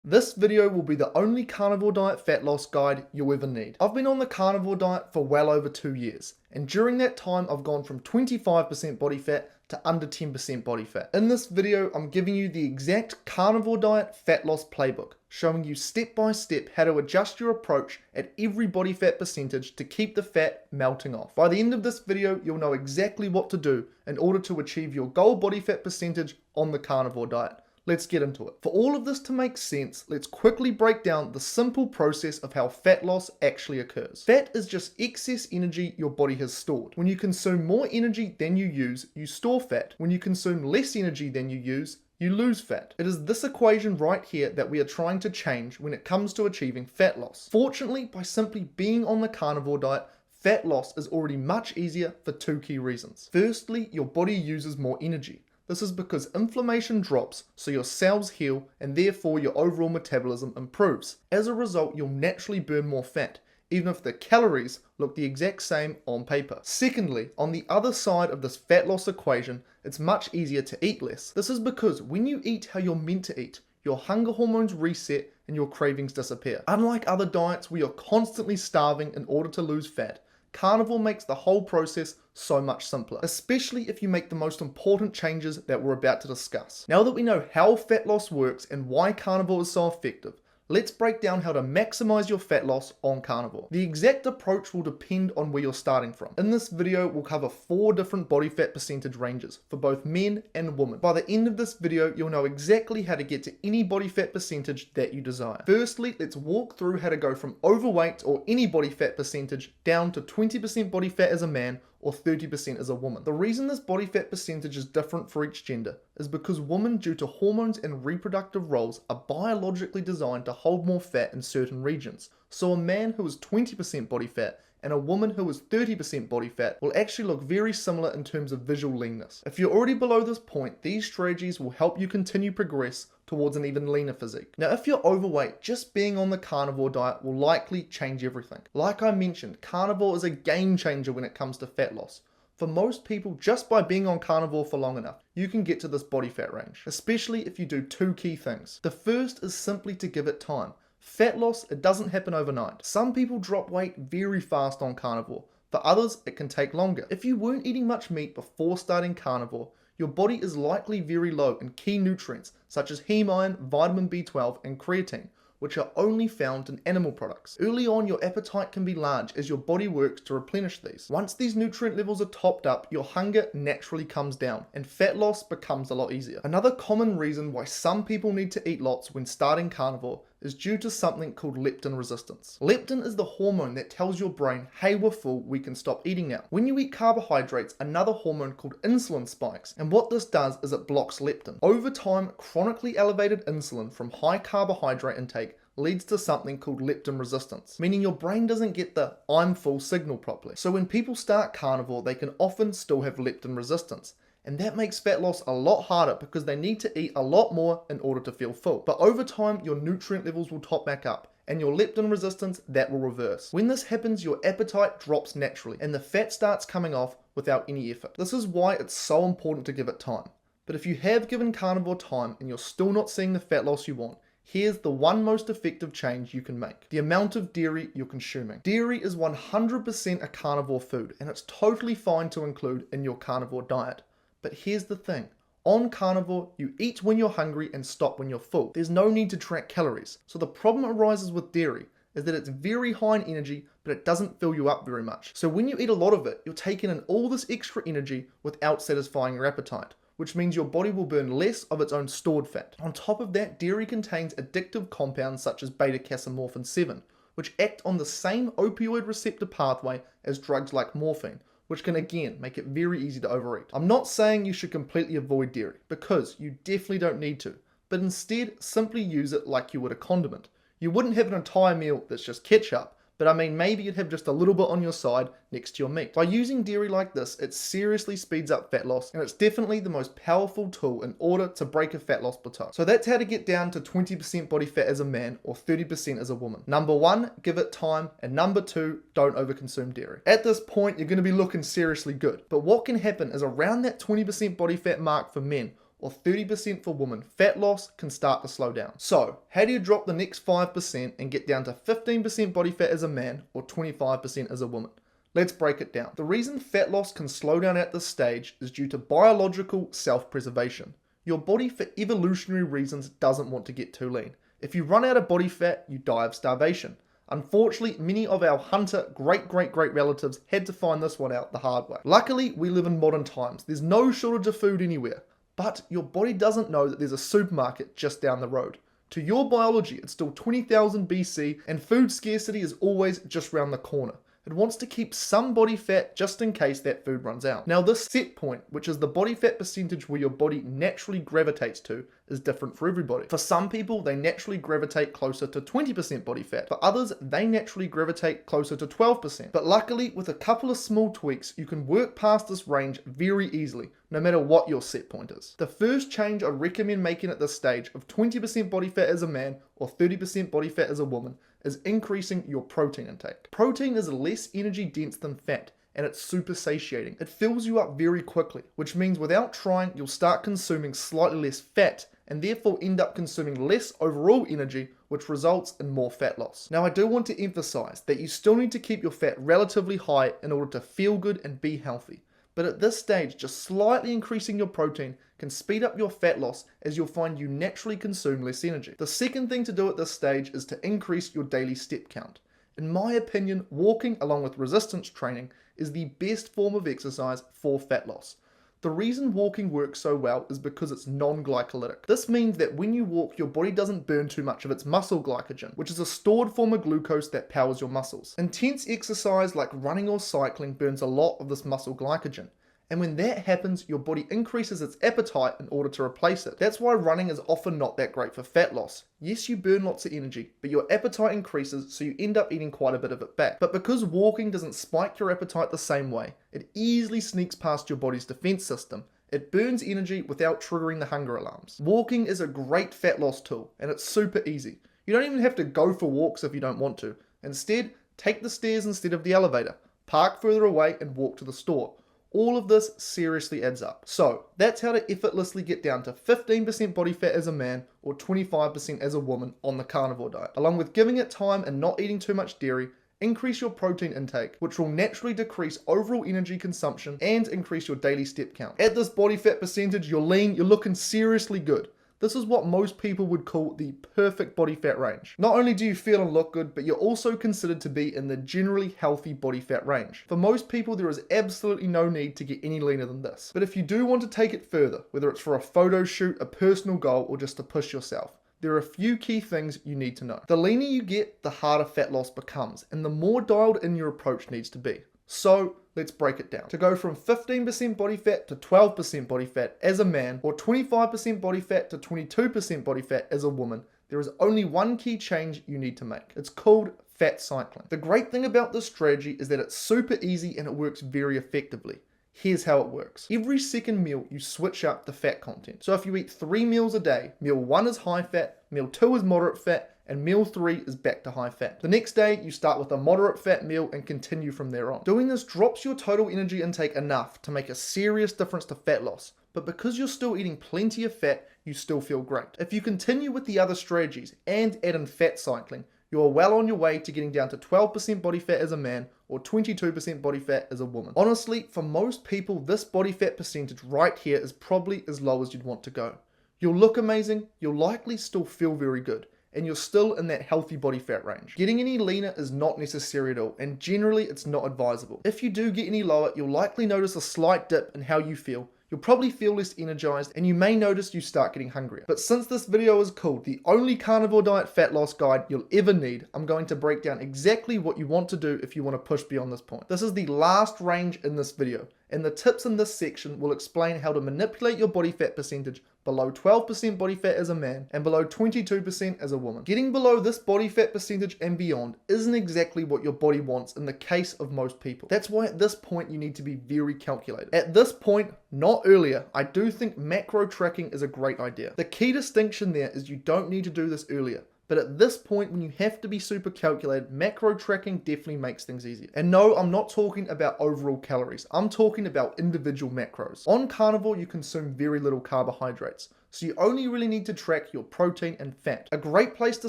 This video will be the only carnivore diet fat loss guide you'll ever need. I've been on the carnivore diet for well over 2 years, and during that time I've gone from 25% body fat to under 10% body fat. In this video, I'm giving you the exact carnivore diet fat loss playbook, showing you step by step how to adjust your approach at every body fat percentage to keep the fat melting off. By the end of this video, you'll know exactly what to do in order to achieve your goal body fat percentage on the carnivore diet. Let's get into it. For all of this to make sense, let's quickly break down the simple process of how fat loss actually occurs. Fat is just excess energy your body has stored. When you consume more energy than you use, you store fat. When you consume less energy than you lose fat. It is this equation right here that we are trying to change when it comes to achieving fat loss. Fortunately, by simply being on the carnivore diet, fat loss is already much easier for two key reasons. Firstly, your body uses more energy. This is because inflammation drops, so your cells heal, and therefore your overall metabolism improves. As a result, you'll naturally burn more fat, even if the calories look the exact same on paper. Secondly, on the other side of this fat loss equation, it's much easier to eat less. This is because when you eat how you're meant to eat, your hunger hormones reset and your cravings disappear. Unlike other diets where you're constantly starving in order to lose fat, carnivore makes the whole process so much simpler, especially if you make the most important changes that we're about to discuss. Now that we know how fat loss works and why carnivore is so effective, let's break down how to maximize your fat loss on carnivore. The exact approach will depend on where you're starting from. In this video, we'll cover 4 different body fat percentage ranges for both men and women. By the end of this video, you'll know exactly how to get to any body fat percentage that you desire. Firstly, let's walk through how to go from overweight or any body fat percentage down to 20% body fat as a man or 30% as a woman. The reason this body fat percentage is different for each gender is because women, due to hormones and reproductive roles, are biologically designed to hold more fat in certain regions. So a man who is 20% body fat and a woman who is 30% body fat will actually look very similar in terms of visual leanness. If you're already below this point, these strategies will help you continue progress towards an even leaner physique. Now, if you're overweight, just being on the carnivore diet will likely change everything. Like I mentioned, carnivore is a game changer when it comes to fat loss. For most people, just by being on carnivore for long enough, you can get to this body fat range, especially if you do 2 key things. The first is simply to give it time. Fat loss, it doesn't happen overnight. Some people drop weight very fast on carnivore. For others, it can take longer. If you weren't eating much meat before starting carnivore, your body is likely very low in key nutrients such as heme iron, vitamin B12, and creatine, which are only found in animal products. Early on, your appetite can be large as your body works to replenish these. Once these nutrient levels are topped up, your hunger naturally comes down and fat loss becomes a lot easier. Another common reason why some people need to eat lots when starting carnivore is due to something called leptin resistance. Leptin is the hormone that tells your brain, hey, we're full, we can stop eating now. When you eat carbohydrates, another hormone called insulin spikes, and what this does is it blocks leptin. Over time, chronically elevated insulin from high carbohydrate intake leads to something called leptin resistance, meaning your brain doesn't get the I'm full signal properly. So when people start carnivore, they can often still have leptin resistance. And that makes fat loss a lot harder because they need to eat a lot more in order to feel full. But over time, your nutrient levels will top back up and your leptin resistance, that will reverse. When this happens, your appetite drops naturally and the fat starts coming off without any effort. This is why it's so important to give it time. But if you have given carnivore time and you're still not seeing the fat loss you want, here's the one most effective change you can make: the amount of dairy you're consuming. Dairy is 100% a carnivore food and it's totally fine to include in your carnivore diet. But here's the thing, on carnivore, you eat when you're hungry and stop when you're full. There's no need to track calories. So the problem arises with dairy is that it's very high in energy, but it doesn't fill you up very much. So when you eat a lot of it, you're taking in all this extra energy without satisfying your appetite, which means your body will burn less of its own stored fat. On top of that, dairy contains addictive compounds such as beta-casomorphin 7, which act on the same opioid receptor pathway as drugs like morphine, which can again make it very easy to overeat. I'm not saying you should completely avoid dairy, because you definitely don't need to, but instead simply use it like you would a condiment. You wouldn't have an entire meal that's just ketchup, but I mean maybe you'd have just a little bit on your side next to your meat. By using dairy like this, it seriously speeds up fat loss, and it's definitely the most powerful tool in order to break a fat loss plateau. So that's how to get down to 20% body fat as a man or 30% as a woman. Number 1, give it time, and number 2, don't overconsume dairy. At this point, you're going to be looking seriously good, but what can happen is around that 20% body fat mark for men, or 30% for women, fat loss can start to slow down. So, how do you drop the next 5% and get down to 15% body fat as a man or 25% as a woman? Let's break it down. The reason fat loss can slow down at this stage is due to biological self-preservation. Your body, for evolutionary reasons, doesn't want to get too lean. If you run out of body fat, you die of starvation. Unfortunately, many of our hunter great relatives had to find this one out the hard way. Luckily, we live in modern times. There's no shortage of food anywhere. But your body doesn't know that there's a supermarket just down the road. To your biology, it's still 20,000 BC and food scarcity is always just around the corner. It wants to keep some body fat just in case that food runs out. Now this set point, which is the body fat percentage where your body naturally gravitates to, is different for everybody. For some people, they naturally gravitate closer to 20% body fat. For others, they naturally gravitate closer to 12%. But luckily, with a couple of small tweaks, you can work past this range very easily, no matter what your set point is. The first change I'd recommend making at this stage of 20% body fat as a man or 30% body fat as a woman is increasing your protein intake. Protein is less energy dense than fat, and it's super satiating. It fills you up very quickly, which means without trying, you'll start consuming slightly less fat and therefore end up consuming less overall energy, which results in more fat loss. Now I do want to emphasize that you still need to keep your fat relatively high in order to feel good and be healthy. But at this stage, just slightly increasing your protein can speed up your fat loss as you'll find you naturally consume less energy. The second thing to do at this stage is to increase your daily step count. In my opinion, walking along with resistance training is the best form of exercise for fat loss. The reason walking works so well is because it's non-glycolytic. This means that when you walk, your body doesn't burn too much of its muscle glycogen, which is a stored form of glucose that powers your muscles. Intense exercise like running or cycling burns a lot of this muscle glycogen. And when that happens, your body increases its appetite in order to replace it. That's why running is often not that great for fat loss. Yes, you burn lots of energy, but your appetite increases, so you end up eating quite a bit of it back. But because walking doesn't spike your appetite the same way, it easily sneaks past your body's defense system. It burns energy without triggering the hunger alarms. Walking is a great fat loss tool, and it's super easy. You don't even have to go for walks if you don't want to. Instead, take the stairs instead of the elevator. Park further away and walk to the store. All of this seriously adds up. So that's how to effortlessly get down to 15% body fat as a man or 25% as a woman on the carnivore diet. Along with giving it time and not eating too much dairy, increase your protein intake, which will naturally decrease overall energy consumption and increase your daily step count. At this body fat percentage, you're lean, you're looking seriously good. This is what most people would call the perfect body fat range. Not only do you feel and look good, but you're also considered to be in the generally healthy body fat range. For most people, there is absolutely no need to get any leaner than this. But if you do want to take it further, whether it's for a photo shoot, a personal goal, or just to push yourself, there are a few key things you need to know. The leaner you get, the harder fat loss becomes, and the more dialed in your approach needs to be. So let's break it down. To go from 15% body fat to 12% body fat as a man, or 25% body fat to 22% body fat as a woman, there is only one key change you need to make. It's called fat cycling. The great thing about this strategy is that it's super easy and it works very effectively. Here's how it works. Every second meal, you switch up the fat content. So if you eat 3 meals a day, meal 1 is high fat, meal 2 is moderate fat, and meal 3 is back to high fat. The next day, you start with a moderate fat meal and continue from there on. Doing this drops your total energy intake enough to make a serious difference to fat loss, but because you're still eating plenty of fat, you still feel great. If you continue with the other strategies and add in fat cycling, you are well on your way to getting down to 12% body fat as a man or 22% body fat as a woman. Honestly, for most people, this body fat percentage right here is probably as low as you'd want to go. You'll look amazing, you'll likely still feel very good, and you're still in that healthy body fat range. Getting any leaner is not necessary at all, and generally it's not advisable. If you do get any lower, you'll likely notice a slight dip in how you feel. You'll probably feel less energized, and you may notice you start getting hungrier. But since this video is called the only carnivore diet fat loss guide you'll ever need, I'm going to break down exactly what you want to do if you want to push beyond this point. This is the last range in this video, and the tips in this section will explain how to manipulate your body fat percentage below 12% body fat as a man and below 22% as a woman. Getting below this body fat percentage and beyond isn't exactly what your body wants in the case of most people. That's why at this point you need to be very calculated. At this point, not earlier, I do think macro tracking is a great idea. The key distinction there is you don't need to do this earlier, But at this point, when you have to be super calculated, macro tracking definitely makes things easier. And no, I'm not talking about overall calories. I'm talking about individual macros. On Carnivore, you consume very little carbohydrates, so you only really need to track your protein and fat. A great place to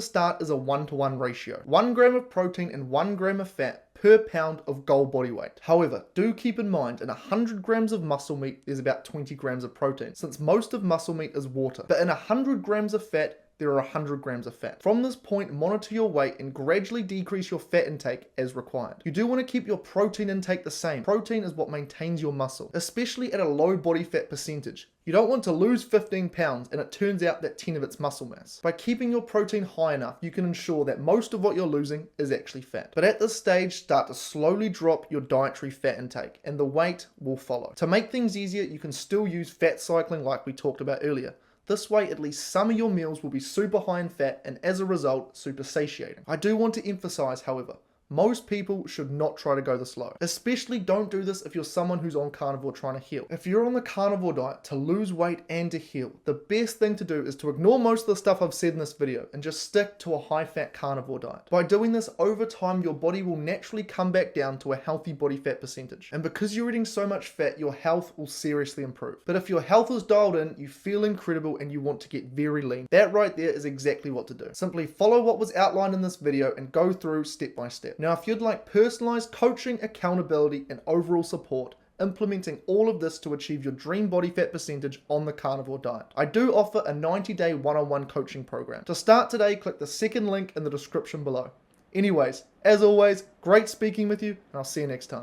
start is a 1-to-1 ratio. 1 gram of protein and 1 gram of fat per pound of goal body weight. However, do keep in mind, in 100 grams of muscle meat, there's about 20 grams of protein, since most of muscle meat is water. But in 100 grams of fat, there are 100 grams of fat. From this point, monitor your weight and gradually decrease your fat intake as required. You do want to keep your protein intake the same. Protein is what maintains your muscle, especially at a low body fat percentage. You don't want to lose 15 pounds and it turns out that 10 of it's muscle mass. By keeping your protein high enough, you can ensure that most of what you're losing is actually fat. But at this stage, start to slowly drop your dietary fat intake and the weight will follow. To make things easier, you can still use fat cycling like we talked about earlier. This way, at least some of your meals will be super high in fat and as a result, super satiating. I do want to emphasize, however, most people should not try to go this low. Especially don't do this if you're someone who's on carnivore trying to heal. If you're on the carnivore diet to lose weight and to heal, the best thing to do is to ignore most of the stuff I've said in this video and just stick to a high-fat carnivore diet. By doing this, over time, your body will naturally come back down to a healthy body fat percentage. And because you're eating so much fat, your health will seriously improve. But if your health is dialed in, you feel incredible and you want to get very lean, that right there is exactly what to do. Simply follow what was outlined in this video and go through step by step. Now, if you'd like personalized coaching, accountability, and overall support, implementing all of this to achieve your dream body fat percentage on the carnivore diet, I do offer a 90-day one-on-one coaching program. To start today, click the second link in the description below. Anyways, as always, great speaking with you, and I'll see you next time.